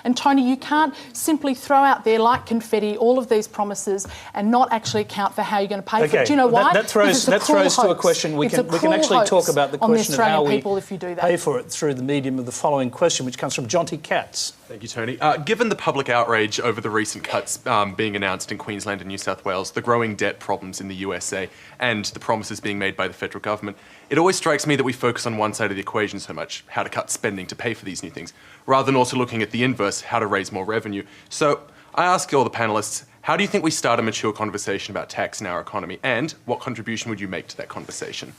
And Tony, you can't simply throw out there like confetti all of these promises and not actually account for how you're going to pay for it. Do you know why? That throws to a question. We can actually talk about the question of how we pay for it through the medium of the following question, which comes from Jonty Katz. Thank you, Tony. Given the public outrage over the recent cuts being announced in Queensland and New South Wales, the growing debt problems in the USA, and the promises being made by the federal government, it always strikes me that we focus on one side of the equation so much, how to cut spending to pay for these new things, rather than also looking at the inverse, how to raise more revenue. So I ask all the panellists, how do you think we start a mature conversation about tax in our economy, and what contribution would you make to that conversation?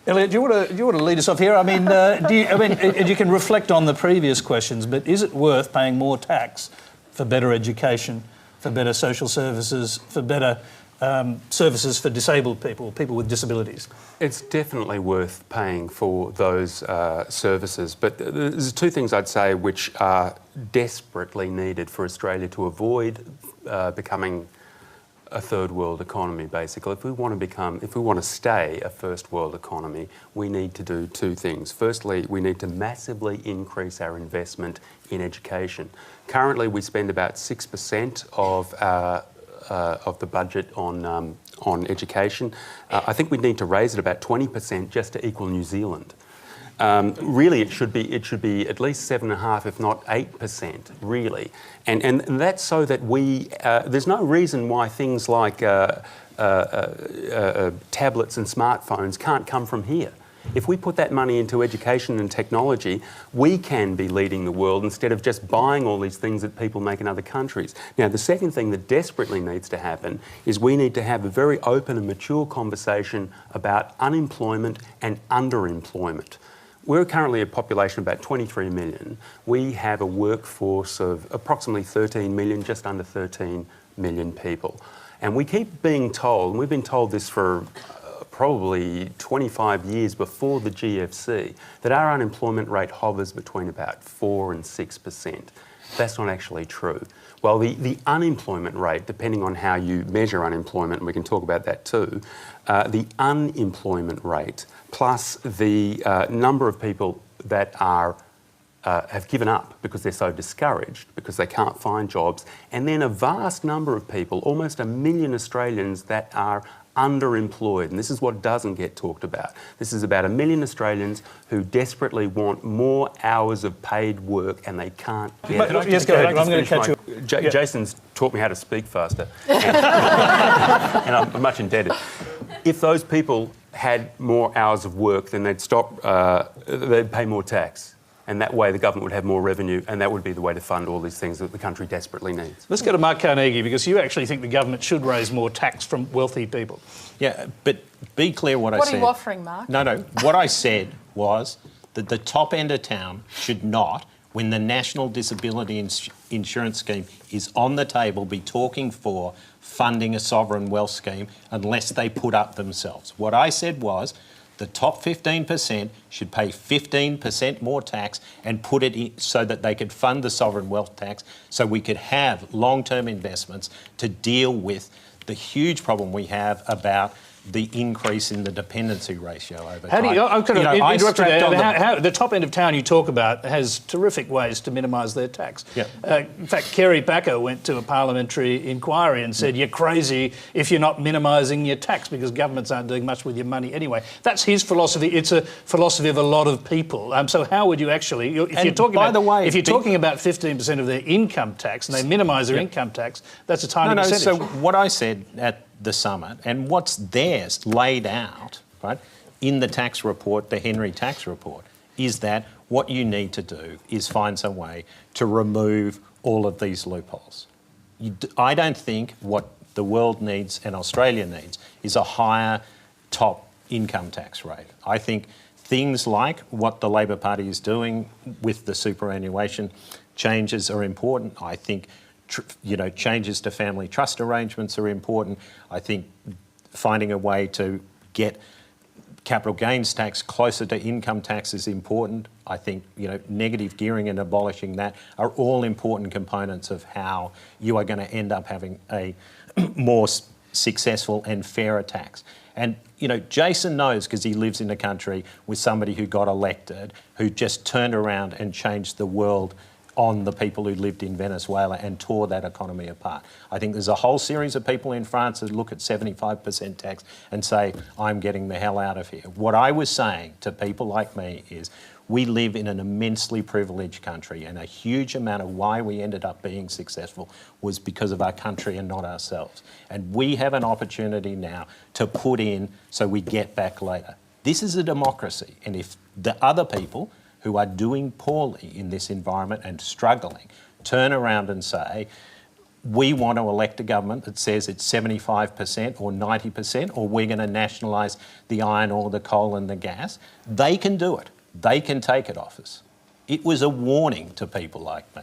Elliot, do you want to lead us off here? I mean, you can reflect on the previous questions, but is it worth paying more tax for better education, for better social services, for better services for disabled people, people with disabilities? It's definitely worth paying for those services, but there's two things I'd say which are desperately needed for Australia to avoid becoming a third world economy, basically. If we want to stay a first world economy, we need to do two things. Firstly, we need to massively increase our investment in education. Currently, we spend about 6% of the budget on education. I think we need to raise it about 20% just to equal New Zealand. Really, it should be at least 7.5%, if not 8%, really, and that's so that there's no reason why things like tablets and smartphones can't come from here. If we put that money into education and technology, we can be leading the world instead of just buying all these things that people make in other countries. Now, the second thing that desperately needs to happen is we need to have a very open and mature conversation about unemployment and underemployment. We're currently a population of about 23 million. We have a workforce of approximately 13 million, just under 13 million people. And we keep being told, and we've been told this for probably 25 years before the GFC, that our unemployment rate hovers between about 4 and 6%. That's not actually true. Well, the unemployment rate, depending on how you measure unemployment, and we can talk about that too, the unemployment rate plus the number of people that have given up because they're so discouraged, because they can't find jobs, and then a vast number of people, almost 1 million Australians that are underemployed, and this is what doesn't get talked about. This is about 1 million Australians who desperately want more hours of paid work and they can't get it. Yes, go ahead. I'm going to catch you. Jason's taught me how to speak faster, and I'm much indebted. If those people had more hours of work, then they'd pay more tax. And that way the government would have more revenue, and that would be the way to fund all these things that the country desperately needs. Let's go to Mark Carnegie, because you actually think the government should raise more tax from wealthy people. Yeah, but be clear what I said. What are you offering, Mark? No. What I said was that the top end of town should not, when the National Disability Insurance Scheme is on the table, be talking for funding a sovereign wealth scheme unless they put up themselves. What I said was the top 15% should pay 15% more tax and put it in so that they could fund the sovereign wealth tax so we could have long-term investments to deal with the huge problem we have about the increase in the dependency ratio over time. I'm going to interrupt you there. The top end of town you talk about has terrific ways to minimise their tax. Yeah. In fact, Kerry Packer went to a parliamentary inquiry and said, you're crazy if you're not minimising your tax because governments aren't doing much with your money anyway. That's his philosophy. It's a philosophy of a lot of people. So how would you actually... If you're talking about 15% of their income tax and they minimise their income tax, that's a tiny percentage. So what I said at the summit, and what's theirs laid out, right, in the tax report, the Henry tax report, is that what you need to do is find some way to remove all of these loopholes. I don't think what the world needs and Australia needs is a higher top income tax rate. I think things like what the Labor Party is doing with the superannuation changes are important. I think changes to family trust arrangements are important. I think finding a way to get capital gains tax closer to income tax is important. I think, negative gearing and abolishing that are all important components of how you are going to end up having a more successful and fairer tax. And, Jason knows, because he lives in a country with somebody who got elected, who just turned around and changed the world on the people who lived in Venezuela and tore that economy apart. I think there's a whole series of people in France that look at 75% tax and say, I'm getting the hell out of here. What I was saying to people like me is, we live in an immensely privileged country, and a huge amount of why we ended up being successful was because of our country and not ourselves. And we have an opportunity now to put in so we get back later. This is a democracy, and if the other people who are doing poorly in this environment and struggling turn around and say, we want to elect a government that says it's 75% or 90%, or we're going to nationalise the iron ore, the coal and the gas, they can do it. They can take it off us. It was a warning to people like me.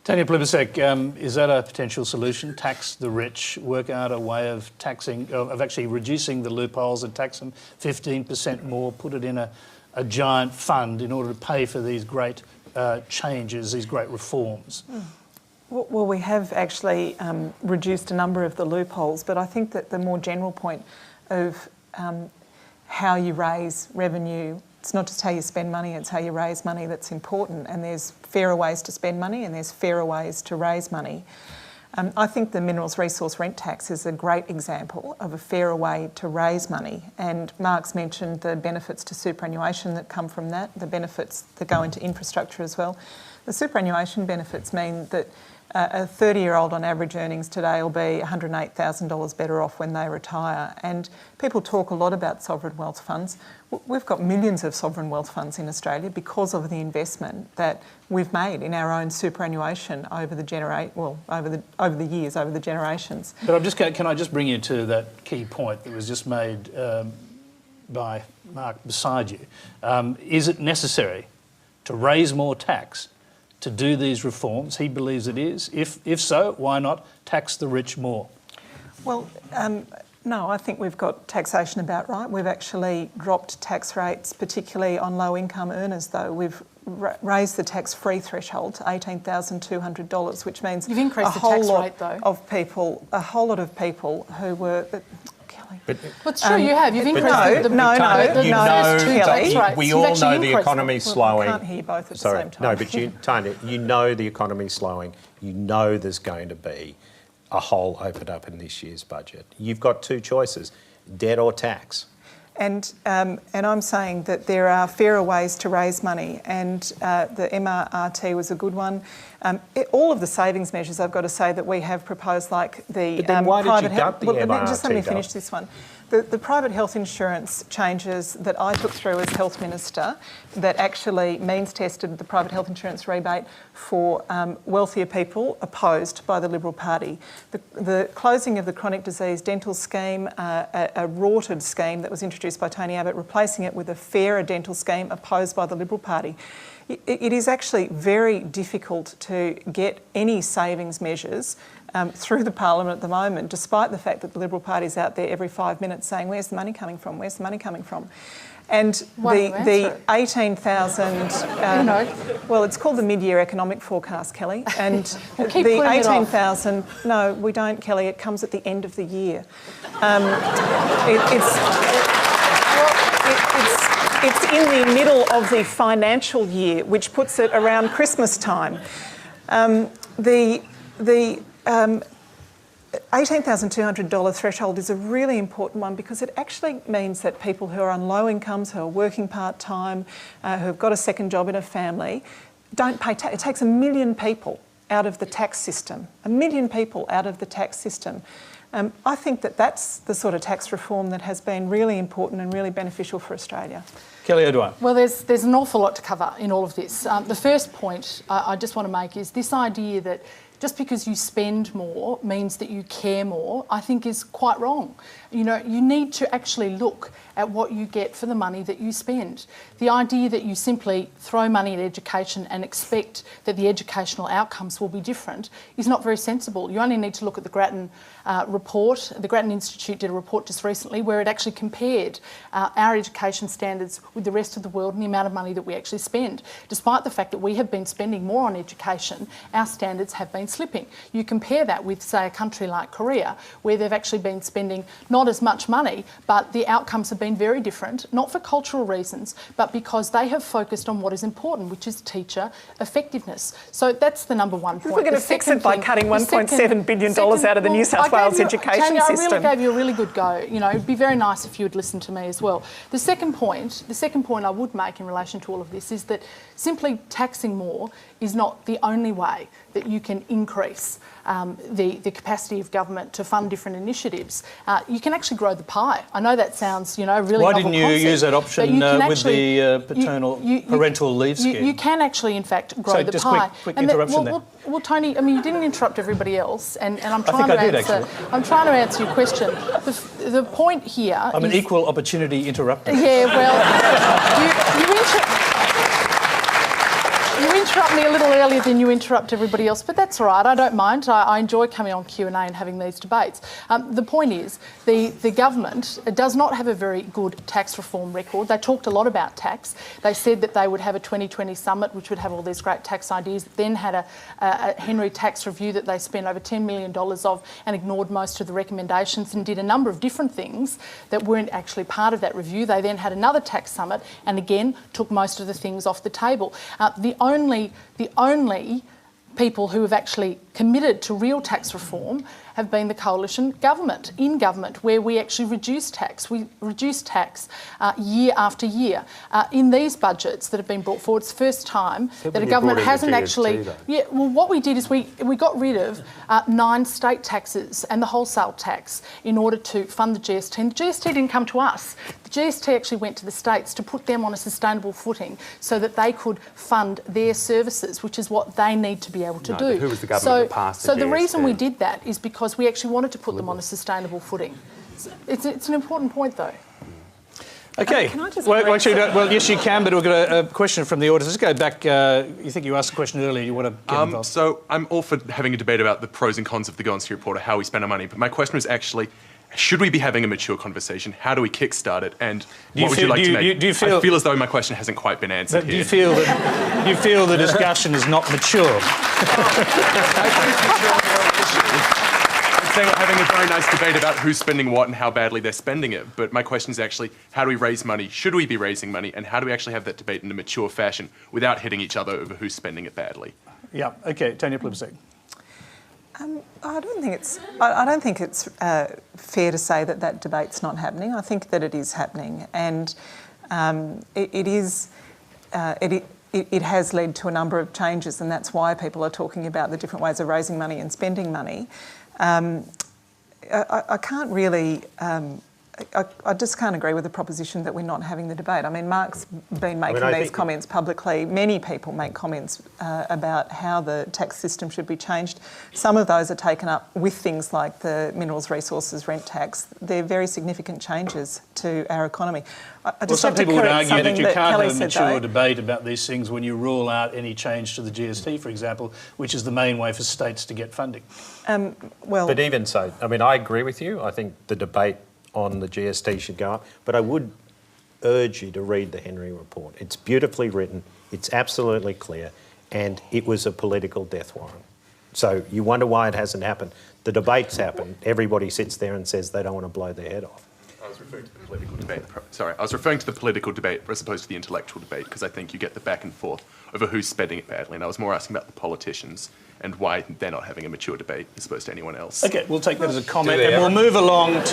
Tanya Plibersek, is that a potential solution? Tax the rich, work out a way of taxing, of actually reducing the loopholes and tax them 15% more, put it in a giant fund in order to pay for these great changes, these great reforms? Well, we have actually reduced a number of the loopholes, but I think that the more general point of how you raise revenue, it's not just how you spend money, it's how you raise money that's important, and there's fairer ways to spend money and there's fairer ways to raise money. I think the minerals resource rent tax is a great example of a fairer way to raise money, and Mark's mentioned the benefits to superannuation that come from that, the benefits that go into infrastructure as well. The superannuation benefits mean that a 30-year-old on average earnings today will be $108,000 better off when they retire. And people talk a lot about sovereign wealth funds. We've got millions of sovereign wealth funds in Australia because of the investment that we've made in our own superannuation over the years, over the generations. But can I just bring you to that key point that was just made by Mark beside you? Is it necessary to raise more tax to do these reforms? He believes it is. If so, why not tax the rich more? Well, no, I think we've got taxation about right. We've actually dropped tax rates, particularly on low-income earners, though. We've raised the tax-free threshold to $18,200, which means you've increased a whole lot rate, though. of people, a whole lot of people who were. But it's true, you have. You've increased no, we all know the economy's slowing. I can't hear you both at the same time. No, but Tanya, you know the economy's slowing. You know there's going to be a hole opened up in this year's budget. You've got two choices, debt or tax. And I'm saying that there are fairer ways to raise money, and the MRRT was a good one. All of the savings measures, I've got to say, that we have proposed, like the but then why private did you gut the MRRT? Just let me finish this one. The private health insurance changes that I took through as Health Minister that actually means tested the private health insurance rebate for wealthier people, opposed by the Liberal Party. The closing of the chronic disease dental scheme, a rorted scheme that was introduced by Tony Abbott, replacing it with a fairer dental scheme, opposed by the Liberal Party. It is actually very difficult to get any savings measures through the Parliament at the moment, despite the fact that the Liberal Party is out there every 5 minutes saying, where's the money coming from, where's the money coming from? And the 18,000, well, it's called the mid-year economic forecast, Kelly, and the 18,000, no, we don't, Kelly, it comes at the end of the year. It's in the middle of the financial year, which puts it around Christmas time. The $18,200 threshold is a really important one because it actually means that people who are on low incomes, who are working part-time, who have got a second job in a family, don't pay tax. It takes 1 million people out of the tax system. 1 million people out of the tax system. I think that that's the sort of tax reform that has been really important and really beneficial for Australia. Kelly O'Dwyer. Well, there's an awful lot to cover in all of this. The first point I just want to make is this idea that just because you spend more means that you care more, I think is quite wrong. You know, you need to actually look at what you get for the money that you spend. The idea that you simply throw money at education and expect that the educational outcomes will be different is not very sensible. You only need to look at the Grattan report. The Grattan Institute did a report just recently where it actually compared our education standards with the rest of the world and the amount of money that we actually spend. Despite the fact that we have been spending more on education, our standards have been slipping. You compare that with, say, a country like Korea, where they've actually been spending not as much money, but the outcomes have been very different, not for cultural reasons, but because they have focused on what is important, which is teacher effectiveness. So that's the number one point. We're going to fix it by cutting $1.7 billion out of the New South Wales education Tanya, system. I really gave you a really good go. You know, it'd be very nice if you would listen to me as well. The second point I would make in relation to all of this is that simply taxing more is not the only way that you can increase the capacity of government to fund different initiatives. You can actually grow the pie. I know that sounds, you know, really Why novel didn't you concept, use that option with the parental leave scheme? You can actually, in fact, grow So the just pie. quick interruption there. Well, Tony, I mean, you didn't interrupt everybody else, and I'm I trying think to I did, answer. actually. I'm trying to answer your question. The point here. I'm an equal opportunity interrupter. Yeah, well, you interrupt me a little earlier than you interrupt everybody else, but that's all right. I don't mind. I enjoy coming on Q&A and having these debates. The point is, the government does not have a very good tax reform record. They talked a lot about tax. They said that they would have a 2020 summit, which would have all these great tax ideas, then had a Henry tax review that they spent over $10 million of and ignored most of the recommendations and did a number of different things that weren't actually part of that review. They then had another tax summit and again took most of the things off the table. The only people who have actually committed to real tax reform have been the coalition government, in government, where we actually reduce tax. We reduce tax year after year. In these budgets that have been brought forward, it's the first time that a government hasn't actually... Yeah, well, what we did is we got rid of 9 state taxes and the wholesale tax in order to fund the GST. And the GST didn't come to us. The GST actually went to the states to put them on a sustainable footing so that they could fund their services, which is what they need to be able to do. Who was the government that passed the So the GST? reason we did that is because we actually wanted to put them on a sustainable footing. It's an important point, though. Okay. Can I just Well, yes, you can, but we've got a question from the audience. Let's go back. You think you asked a question earlier. You want to get involved? So I'm all for having a debate about the pros and cons of the Go and See report or how we spend our money. But my question was actually, should we be having a mature conversation? How do we kickstart it? And what would you like to make? I feel as though my question hasn't quite been answered here. Do you feel the discussion is not mature? I'm saying we're having a very nice debate about who's spending what and how badly they're spending it. But my question is actually, how do we raise money? Should we be raising money? And how do we actually have that debate in a mature fashion without hitting each other over who's spending it badly? Yeah. Okay. Tanya Plibersek. I don't think it's fair to say that debate's not happening. I think that it is happening, and it has led to a number of changes, and that's why people are talking about the different ways of raising money and spending money. I can't really... I just can't agree with the proposition that we're not having the debate. I mean, Mark's been making these comments publicly. Many people make comments about how the tax system should be changed. Some of those are taken up with things like the minerals resources rent tax. They're very significant changes to our economy. Some people would argue that you can't have a mature debate about these things when you rule out any change to the GST, for example, which is the main way for states to get funding. But even so, I mean, I agree with you. I think the debate on the GST should go up, but I would urge you to read the Henry report. It's beautifully written, it's absolutely clear, and it was a political death warrant. So you wonder why it hasn't happened. The debates happen, everybody sits there and says they don't want to blow their head off. I was referring to the political debate. Sorry, I was referring to the political debate as opposed to the intellectual debate, because I think you get the back and forth over who's spending it badly, and I was more asking about the politicians and why they're not having a mature debate as opposed to anyone else. Okay, we'll take that as a comment, and we'll move along to